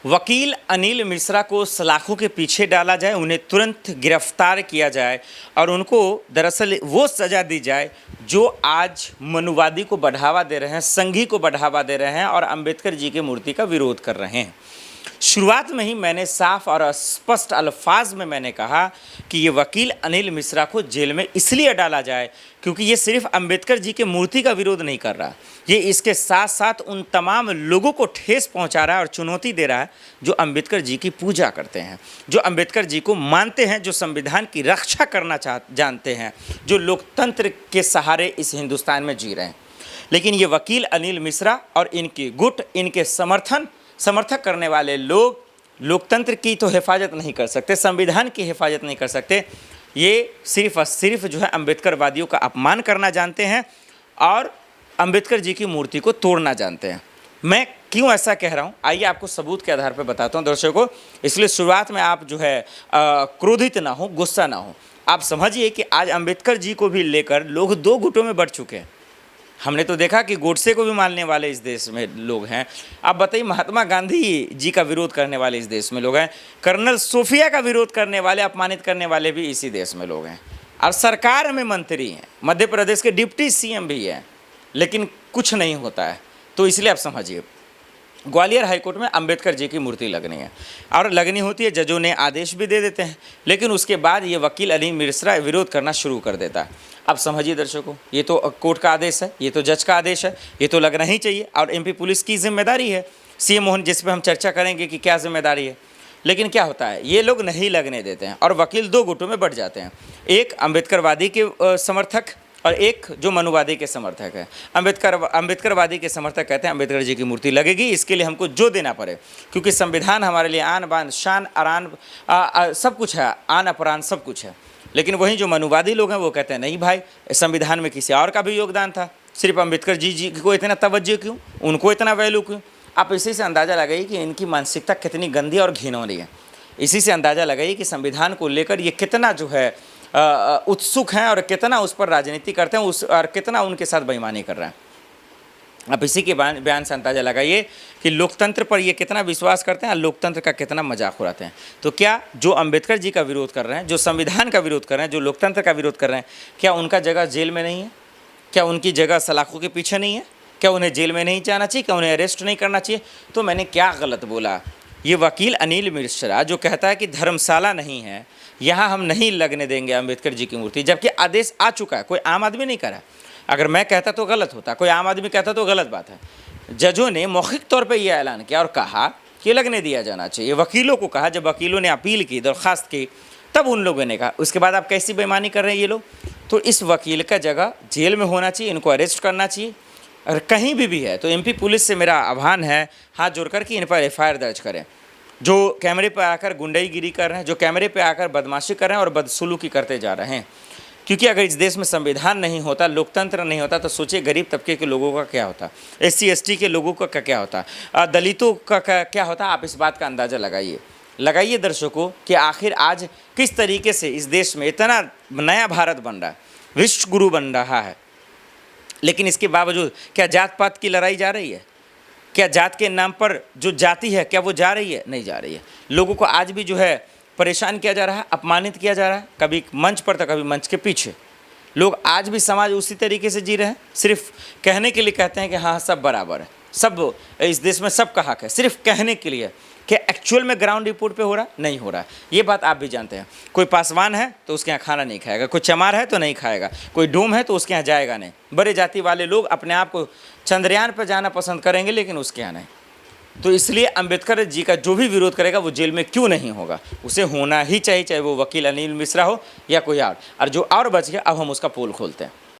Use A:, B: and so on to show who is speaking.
A: वकील अनिल मिश्रा को सलाखों के पीछे डाला जाए, उन्हें तुरंत गिरफ्तार किया जाए और उनको दरअसल वो सज़ा दी जाए जो आज मनुवादी को बढ़ावा दे रहे हैं, संघी को बढ़ावा दे रहे हैं और अंबेडकर जी की मूर्ति का विरोध कर रहे हैं। शुरुआत में ही मैंने साफ और स्पष्ट अल्फाज में मैंने कहा कि ये वकील अनिल मिश्रा को जेल में इसलिए डाला जाए क्योंकि ये सिर्फ अंबेडकर जी के मूर्ति का विरोध नहीं कर रहा, ये इसके साथ साथ उन तमाम लोगों को ठेस पहुंचा रहा है और चुनौती दे रहा है जो अंबेडकर जी की पूजा करते हैं, जो अंबेडकर जी को मानते हैं, जो संविधान की रक्षा करना जानते हैं, जो लोकतंत्र के सहारे इस हिंदुस्तान में जी रहे हैं। लेकिन ये वकील अनिल मिश्रा और इनकी गुट, इनके समर्थक करने वाले लोग लोकतंत्र की तो हिफाजत नहीं कर सकते, संविधान की हिफाजत नहीं कर सकते। ये सिर्फ और सिर्फ जो है अंबेडकरवादियों का अपमान करना जानते हैं और अंबेडकर जी की मूर्ति को तोड़ना जानते हैं। मैं क्यों ऐसा कह रहा हूँ, आइए आपको सबूत के आधार पर बताता हूँ दर्शकों। इसलिए शुरुआत में आप जो है क्रोधित ना हो, गुस्सा ना हो। आप समझिए कि आज अंबेडकर जी को भी लेकर लोग दो गुटों में बढ़ चुके हैं। हमने तो देखा कि गोडसे को भी मानने वाले इस देश में लोग हैं। आप बताइए, महात्मा गांधी जी का विरोध करने वाले इस देश में लोग हैं। कर्नल सोफिया का विरोध करने वाले, अपमानित करने वाले भी इसी देश में लोग हैं। और सरकार में मंत्री हैं, मध्य प्रदेश के डिप्टी सीएम भी हैं, लेकिन कुछ नहीं होता है। तो इसलिए आप समझिए, ग्वालियर हाईकोर्ट में अंबेडकर जी की मूर्ति लगनी है और लगनी होती है, जजों ने आदेश भी दे देते हैं, लेकिन उसके बाद ये वकील अनिल मिश्रा विरोध करना शुरू कर देता है। अब समझिए दर्शकों, ये तो कोर्ट का आदेश है, ये तो जज का आदेश है, ये तो लगना ही चाहिए और एमपी पुलिस की जिम्मेदारी है, सीएम मोहन, जिस पर हम चर्चा करेंगे कि क्या जिम्मेदारी है। लेकिन क्या होता है, ये लोग नहीं लगने देते हैं और वकील दो गुटों में बढ़ जाते हैं, एक अंबेडकरवादी के समर्थक और एक जो मनुवादी के समर्थक है। अंबेडकरवादी के समर्थक कहते हैं अंबेडकर जी की मूर्ति लगेगी, इसके लिए हमको जो देना पड़े, क्योंकि संविधान हमारे लिए आन बान शान आरान सब कुछ है, आन अपरान सब कुछ है। लेकिन वहीं जो मनुवादी लोग हैं वो कहते हैं नहीं भाई, संविधान में किसी और का भी योगदान था, सिर्फ अंबेडकर जी को इतना तवज्जो क्यों, उनको इतना वैल्यू क्यों। आप इसी से अंदाज़ा लगाइए कि इनकी मानसिकता कितनी गंदी और घिनौनी है। इसी से अंदाज़ा लगाइए कि संविधान को लेकर ये कितना जो है उत्सुक हैं और कितना उस पर राजनीति करते हैं, और कितना उनके साथ बेईमानी कर रहे हैं। आप इसी के बयान से अंदाज़ा लगाइए कि लोकतंत्र पर ये कितना विश्वास करते हैं और लोकतंत्र का कितना मजाक उड़ाते हैं। तो क्या जो अंबेडकर जी का विरोध कर रहे हैं, जो संविधान का विरोध कर रहे हैं, जो लोकतंत्र का विरोध कर रहे हैं, क्या उनका जगह जेल में नहीं है? क्या उनकी जगह सलाखों के पीछे नहीं है? क्या उन्हें जेल में नहीं जाना चाहिए? क्या उन्हें अरेस्ट नहीं करना चाहिए? तो मैंने क्या गलत बोला? ये वकील अनिल मिश्रा जो कहता है कि धर्मशाला नहीं है, यहाँ हम नहीं लगने देंगे अंबेडकर जी की मूर्ति, जबकि आदेश आ चुका है, कोई आम आदमी नहीं करा। अगर मैं कहता तो गलत होता, कोई आम आदमी कहता तो गलत बात है। जजों ने मौखिक तौर पे यह ऐलान किया और कहा कि लगने दिया जाना चाहिए। वकीलों को कहा, जब वकीलों ने अपील की, दरख्वास्त की, तब उन लोगों ने कहा। उसके बाद आप कैसी बेईमानी कर रहे हैं ये लोग। तो इस वकील का जगह जेल में होना चाहिए, इनको अरेस्ट करना चाहिए। और कहीं भी है तो एमपी पुलिस से मेरा आह्वान है हाथ जोड़कर कि इन पर FIR दर्ज करें। जो कैमरे पर आकर गुंडाईगिरी कर रहे हैं, जो कैमरे पर आकर बदमाशी कर रहे हैं और बदसलूकी करते जा रहे हैं। क्योंकि अगर इस देश में संविधान नहीं होता, लोकतंत्र नहीं होता, तो सोचिए गरीब तबके के लोगों का क्या होता, SC ST के लोगों का क्या होता, दलितों का क्या होता। आप इस बात का अंदाज़ा लगाइए दर्शकों कि आखिर आज किस तरीके से इस देश में इतना नया भारत बन रहा है, विश्व गुरु बन रहा है। लेकिन इसके बावजूद क्या जात पात की लड़ाई जा रही है? क्या जात के नाम पर जो जाति है, क्या वो जा रही है? नहीं जा रही है। लोगों को आज भी जो है परेशान किया जा रहा है, अपमानित किया जा रहा है, कभी मंच पर तो कभी मंच के पीछे। लोग आज भी समाज उसी तरीके से जी रहे हैं, सिर्फ कहने के लिए कहते हैं कि हाँ सब बराबर है, सब इस देश में सबका हक है, सिर्फ कहने के लिए। क्या एक्चुअल में ग्राउंड रिपोर्ट पे हो रहा है? नहीं हो रहा है। ये बात आप भी जानते हैं। कोई पासवान है तो उसके यहाँ खाना नहीं खाएगा, कोई चमार है तो नहीं खाएगा, कोई डोम है तो उसके यहाँ जाएगा नहीं। बड़े जाति वाले लोग अपने आप को चंद्रयान पर जाना पसंद करेंगे, लेकिन उसके यहाँ नहीं। तो इसलिए अंबेडकर जी का जो भी विरोध करेगा वो जेल में क्यों नहीं होगा, उसे होना ही चाहिए, चाहे वो वकील अनिल मिश्रा हो या कोई और जो और बच गया। अब हम उसका पोल खोलते हैं।